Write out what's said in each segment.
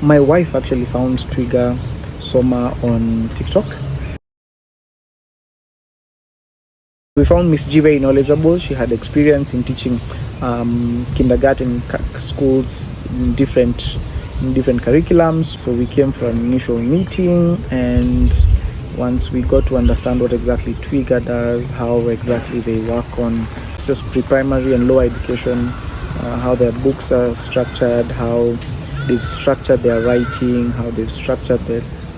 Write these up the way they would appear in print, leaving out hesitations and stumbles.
My wife actually found Twiga Soma on TikTok. We found Miss G very knowledgeable. She had experience in teaching kindergarten schools in different curriculums. So we came for an initial meeting, and once we got to understand what exactly Twiga does, how exactly they work on just pre-primary and lower education, how their books are structured, how they've structured their writing, how they've structured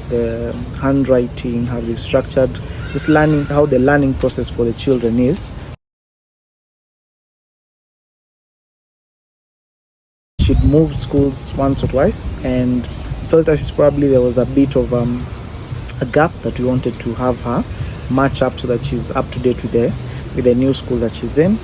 the handwriting, how they've structured just learning, how the learning process for the children is. She'd moved schools once or twice and felt that probably there was a bit of a gap that we wanted to have her match up so that she's up to date with the new school that she's in.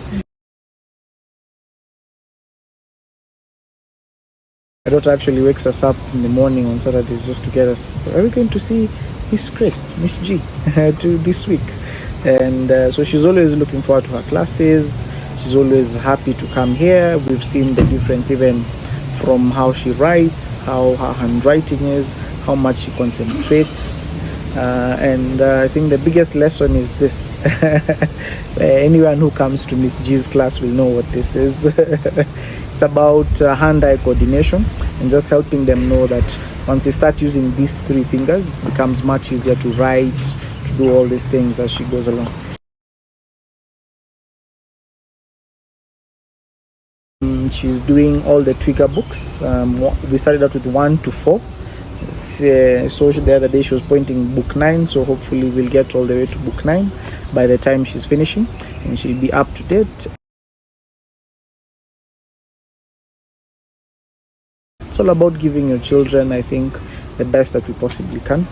My daughter actually wakes us up in the morning on Saturdays just to get us, are we going to see Miss Chris, Miss G, to this week? And so she's always looking forward to her classes. She's always happy to come here. We've seen the difference even from how she writes, how her handwriting is, how much she concentrates. And I think the biggest lesson is this. Anyone who comes to Miss G's class will know what this is. It's about hand-eye coordination and just helping them know that once they start using these three fingers, it becomes much easier to write, to do all these things as she goes along. She's doing all the Twiga books. We started out with 1 to 4. So the other day she was pointing book 9, so hopefully we'll get all the way to book 9 by the time she's finishing, and she'll be up to date. It's all about giving your children, I think, the best that we possibly can,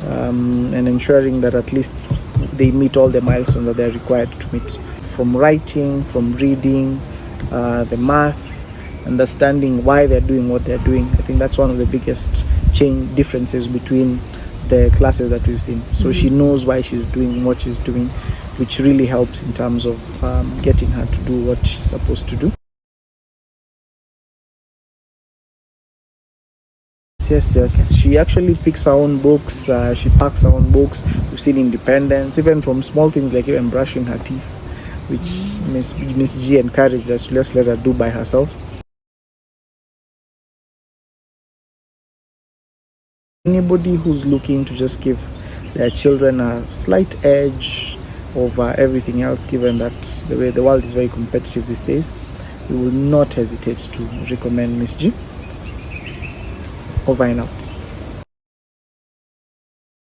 and ensuring that at least they meet all the milestones that they're required to meet. From writing, from reading, the math, understanding why they're doing what they're doing. I think that's one of the biggest differences between the classes that we've seen. So she knows why she's doing what she's doing, which really helps in terms of getting her to do what she's supposed to do. Yes. She actually picks her own books. She packs her own books. We've seen independence, even from small things like even brushing her teeth, which Miss G encouraged us to just let her do by herself. Anybody who's looking to just give their children a slight edge over everything else, given that the way the world is very competitive these days, we will not hesitate to recommend Miss G. Over and out.